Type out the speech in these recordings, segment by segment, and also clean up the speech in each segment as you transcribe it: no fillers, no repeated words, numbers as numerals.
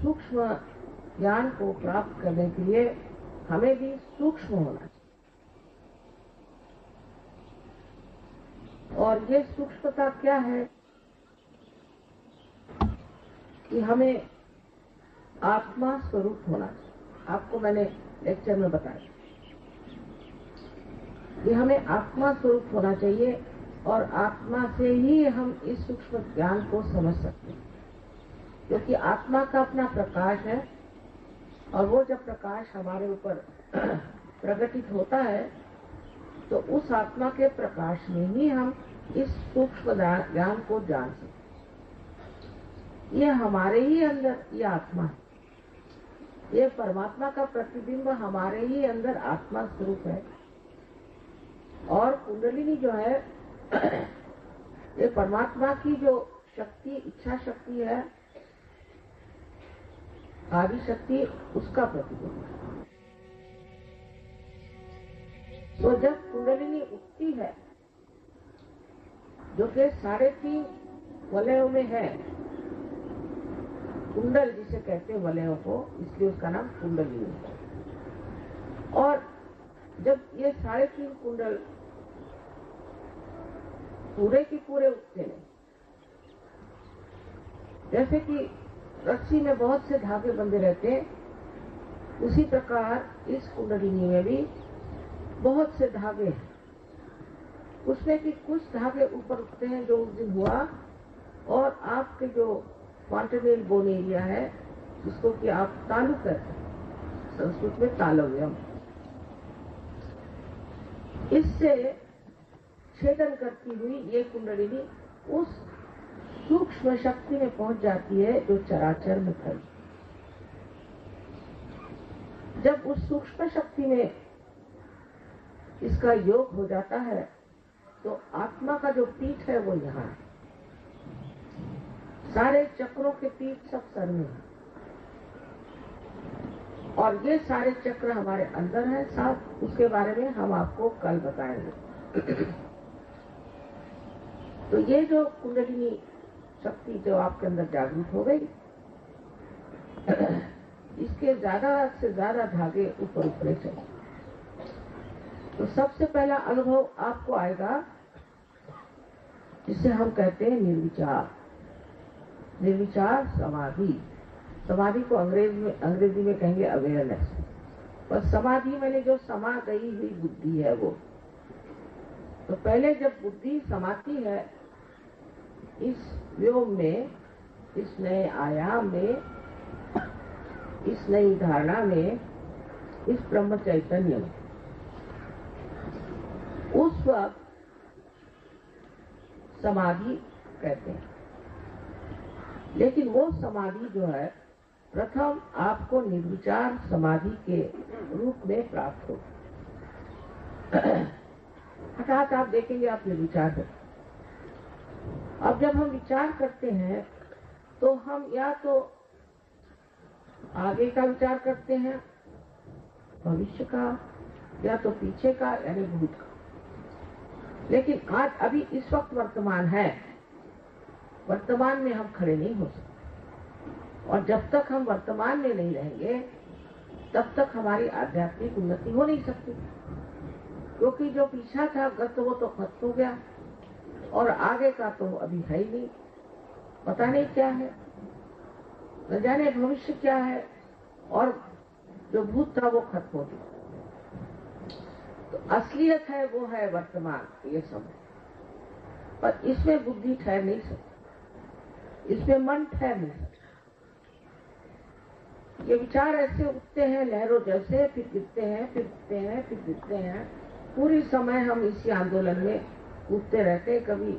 सूक्ष्म ज्ञान को प्राप्त करने के लिए हमें भी सूक्ष्म होना चाहिए। और ये सूक्ष्मता क्या है कि हमें आत्मा स्वरूप होना चाहिए। आपको मैंने लेक्चर में बताया कि हमें आत्मा स्वरूप होना चाहिए और आत्मा से ही हम इस सूक्ष्म ज्ञान को समझ सकते हैं, क्योंकि आत्मा का अपना प्रकाश है और वो जब प्रकाश हमारे ऊपर प्रकटित होता है तो उस आत्मा के प्रकाश में ही हम इस सूक्ष्म ज्ञान को जान सकते हैं। ये हमारे ही अंदर ये आत्मा है, ये परमात्मा का प्रतिबिंब हमारे ही अंदर आत्मा स्वरूप है। और कुंडलिनी जो है ये परमात्मा की जो शक्ति, इच्छा शक्ति है, आदि शक्ति, उसका प्रतिबिंब है। तो जब कुंडलिनी उठती है, जो कि 3.5 वलयों में है, कुंडल जिसे कहते हैं वलयों को, इसलिए उसका नाम कुंडलिनी है। और जब ये 3.5 कुंडल पूरे के पूरे उठते हैं, जैसे कि रस्सी में बहुत से धागे बंधे रहते हैं, उसी प्रकार इस कुंडलिनी में भी बहुत से धागे हैं। उसमें कि कुछ धागे ऊपर उठते हैं जो उस दिन हुआ, और आपके जो फॉन्टेनेल बोन एरिया है, जिसको कि आप तालु कहते हैं, संस्कृत में तालव्यम, इससे छेदन करती हुई ये कुंडलिनी उस सूक्ष्म शक्ति में पहुंच जाती है जो चराचर में खड़ी। जब उस सूक्ष्म शक्ति में इसका योग हो जाता है तो आत्मा का जो पीठ है वो यहाँ है। सारे चक्रों के पीठ सब सर में है, और ये सारे चक्र हमारे अंदर है। साथ उसके बारे में हम आपको कल बताएंगे। तो ये जो कुंडलिनी शक्ति जो आपके अंदर जागृत हो गई, इसके ज्यादा से ज्यादा धागे ऊपर उतरे चाहिए। तो सबसे पहला अनुभव आपको आएगा जिसे हम कहते हैं निर्विचार। निर्विचार समाधि। समाधि को अंग्रेजी में कहेंगे अवेयरनेस। पर समाधि मैंने जो समा गई हुई बुद्धि है वो। तो पहले जब बुद्धि समाती है इस व्योम में, इस नए आयाम में, इस नई धारणा में, इस ब्रह्म चैतन्य में, उस वक्त समाधि कहते हैं। लेकिन वो समाधि जो है प्रथम आपको निर्विचार समाधि के रूप में प्राप्त हो। हठात आप देखेंगे आप निर्विचार है। अब जब हम विचार करते हैं तो हम या तो आगे का विचार करते हैं, भविष्य का, या तो पीछे का यानी भूत का। लेकिन आज अभी इस वक्त वर्तमान है, वर्तमान में हम खड़े नहीं हो सकते। और जब तक हम वर्तमान में नहीं रहेंगे तब तक हमारी आध्यात्मिक उन्नति हो नहीं सकती, क्योंकि जो पीछा था गत वो तो खत्म हो गया और आगे का तो अभी है ही नहीं। पता नहीं क्या है, न जाने भविष्य क्या है, और जो भूत था वो खत्म हो गया। तो असलियत है वो है वर्तमान, ये समय। पर इसमें बुद्धि ठहर नहीं सकती, इसमें मन ठहर नहीं सकता। ये विचार ऐसे उठते हैं लहरों जैसे, फिर गिरते हैं, फिर उठते हैं, फिर गिरते हैं। पूरी समय हम इसी आंदोलन में कूदते रहते हैं, कभी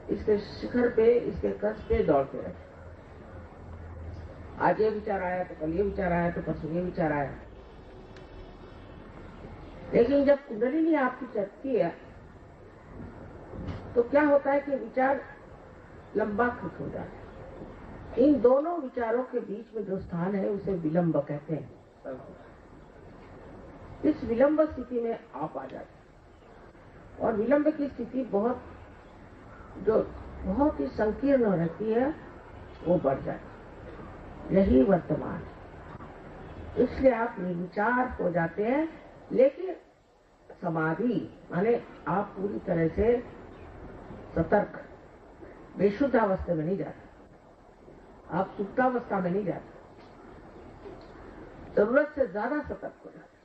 इसके शिखर पे, इसके कस पे दौड़ते रहते। आज ये विचार आया तो कल ये विचार आया तो परसों ये विचार आया। लेकिन जब कुंडलिनी आपकी चलती है तो क्या होता है कि विचार लंबा कृत हो जाता है। इन दोनों विचारों के बीच में जो स्थान है उसे विलंब कहते हैं। इस विलंब स्थिति में आप आ जाते हैं, और विलंब की स्थिति बहुत ही संकीर्ण रहती है, वो बढ़ जाती है। यही वर्तमान है। इसलिए आप निर्विचार हो जाते हैं, लेकिन समाधि माने आप पूरी तरह से सतर्क, बेशुद्ध अवस्था में नहीं जाते, आप सुप्तावस्था में नहीं जाते, जरूरत से ज्यादा सतर्क हो जाते,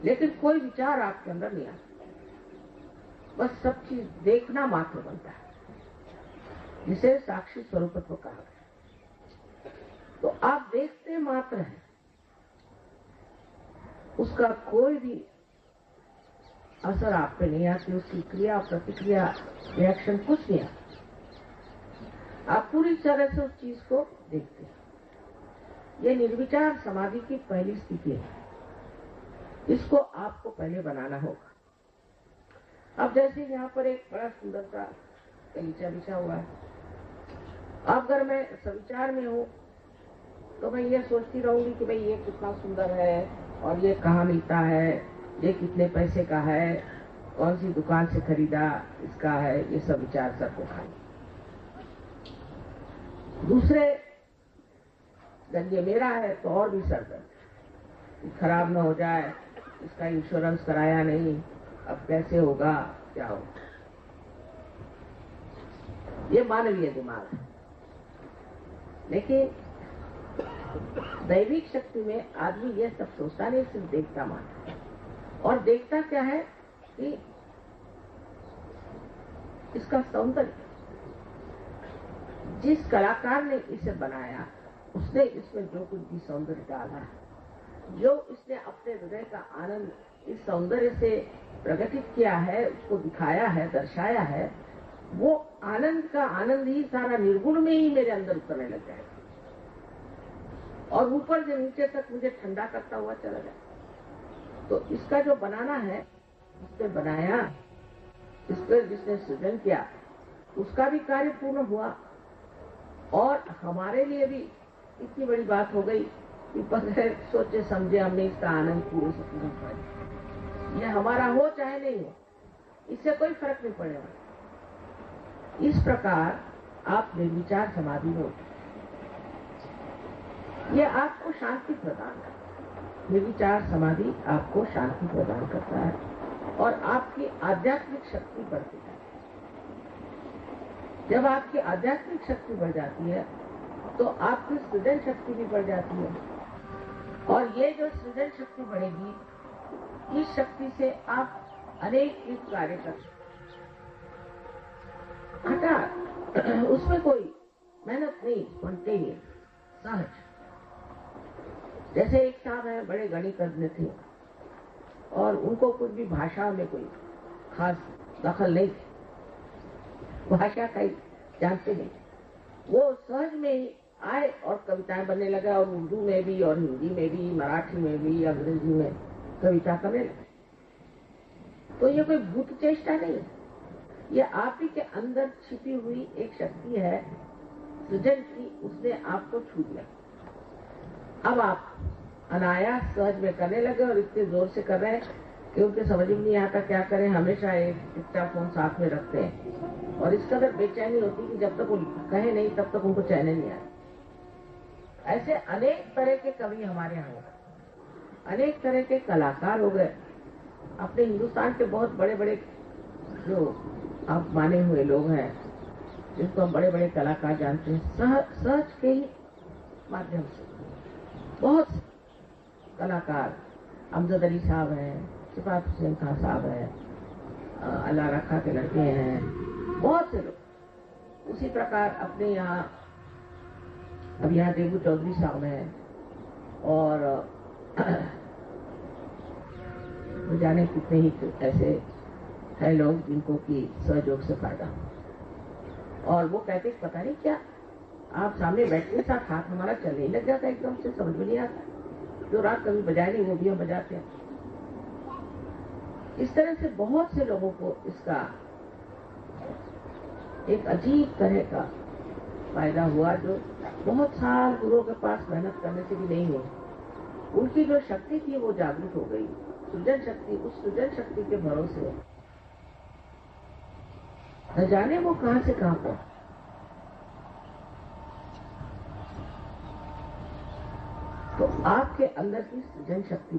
लेकिन कोई विचार आपके अंदर नहीं आता, बस सब चीज देखना मात्र बनता है, जिसे साक्षी स्वरूपत्व कहा गया। तो आप देखते मात्र हैं, उसका कोई भी असर आप पे नहीं आती, उसकी क्रिया प्रतिक्रिया रिएक्शन कुछ नहीं आता, आप पूरी तरह से उस चीज को देखते हैं। ये निर्विचार समाधि की पहली स्थिति है, इसको आपको पहले बनाना होगा। अब जैसे यहाँ पर एक बड़ा सुंदर सा गलीचा बिछा हुआ है, अब अगर मैं सविचार में हूँ तो मैं ये सोचती रहूंगी कि भाई ये कितना सुंदर है और ये कहाँ मिलता है, ये कितने पैसे का है, कौन सी दुकान से खरीदा इसका है, ये सब विचार सबको खाली। दूसरे जब ये मेरा है तो और भी सरदर्द, खराब न हो जाए, इसका इंश्योरेंस कराया नहीं, अब कैसे होगा, क्या होगा। ये मानवीय दिमाग है। लेकिन दैविक शक्ति में आदमी ये सब सोचता नहीं, सिर्फ देखता मानता है। और देखता क्या है कि इसका सौंदर्य, जिस कलाकार ने इसे बनाया उसने इसमें जो कुछ भी सौंदर्य डाला, जो इसने अपने हृदय का आनंद इस सौंदर्य से प्रकटित किया है, उसको दिखाया है, दर्शाया है, वो आनंद का आनंद ही सारा निर्गुण में ही मेरे अंदर उतरने लग जाएगा और ऊपर से नीचे तक मुझे ठंडा करता हुआ चला जाए। तो इसका जो बनाना है, उसने बनाया, इस पर जिसने सृजन किया, उसका भी कार्य पूर्ण हुआ और हमारे लिए भी इतनी बड़ी बात हो गई कि बगैर सोचे समझे हमने इसका आनंद पूरे से पूरा पाया। ये हमारा हो चाहे नहीं हो, इससे कोई फर्क नहीं पड़ेगा। इस प्रकार आप निर्विचार समाधि में होते, ये आपको शांति प्रदान करता है। निर्विचार समाधि आपको शांति प्रदान करता है और आपकी आध्यात्मिक शक्ति बढ़ती है। जब आपकी आध्यात्मिक शक्ति बढ़ जाती है तो आपकी सृजन शक्ति भी बढ़ जाती है और ये जो सृजन शक्ति बढ़ेगी, इस शक्ति से आप अनेक कार्य कर सकते। हठात उसमें कोई मेहनत नहीं, स्पॉन्टेनियस, सहज। जैसे एक साहब है, बड़े गणितज्ञ थे और उनको कुछ भी भाषा में कोई खास दखल नहीं थी, भाषा का जानते नहीं, वो सहज में ही आए और कविताएं बनने लगा और उर्दू में भी और हिंदी में भी, मराठी में भी, अंग्रेजी में कविता करने लगे। तो ये कोई भूत चेष्टा नहीं है, ये आप ही के अंदर छिपी हुई एक शक्ति है सृजन की, उसने आपको छू दिया। अब आप अनायास सहज में करने लगे और इतने जोर से कर रहे हैं कि उनके समझ में नहीं आता क्या करें। हमेशा एक डिक्टाफोन साथ में रखते हैं और इस कदर बेचैनी होती कि जब तक वो कहे नहीं तब तक उनको चैन नहीं आए। ऐसे अनेक तरह के कवि हमारे यहाँ हो गए, अनेक तरह के कलाकार हो गए। अपने हिंदुस्तान के बहुत बड़े बड़े जो आप माने हुए लोग हैं, जिनको हम बड़े बड़े कलाकार जानते हैं, सहज के ही माध्यम से बहुत कलाकार, अमजद अली साहब हैं, सिफात हुसैन खान साहब हैं, अल्लाह रखा के लड़के हैं, बहुत से लोग। उसी प्रकार अपने यहाँ अब यहाँ देबू चौधरी साहब हैं और जाने कितने ही ऐसे है लोग जिनको कि सहयोग से फायदा। और वो कहते पता नहीं क्या, आप सामने बैठने साथ हाथ हमारा चलने लग जाता है, एकदम से समझ में नहीं आता। जो रात कभी बजाए नहीं वो भी हम बजाते हैं। इस तरह से बहुत से लोगों को इसका एक अजीब तरह का फायदा हुआ, जो बहुत साल गुरुओं के पास मेहनत करने से भी नहीं हुई। उनकी जो शक्ति थी वो जागृत हो गई, सृजन शक्ति। उस सृजन शक्ति के भरोसे न जाने वो कहां से कहां पर। तो आपके अंदर की सृजन शक्ति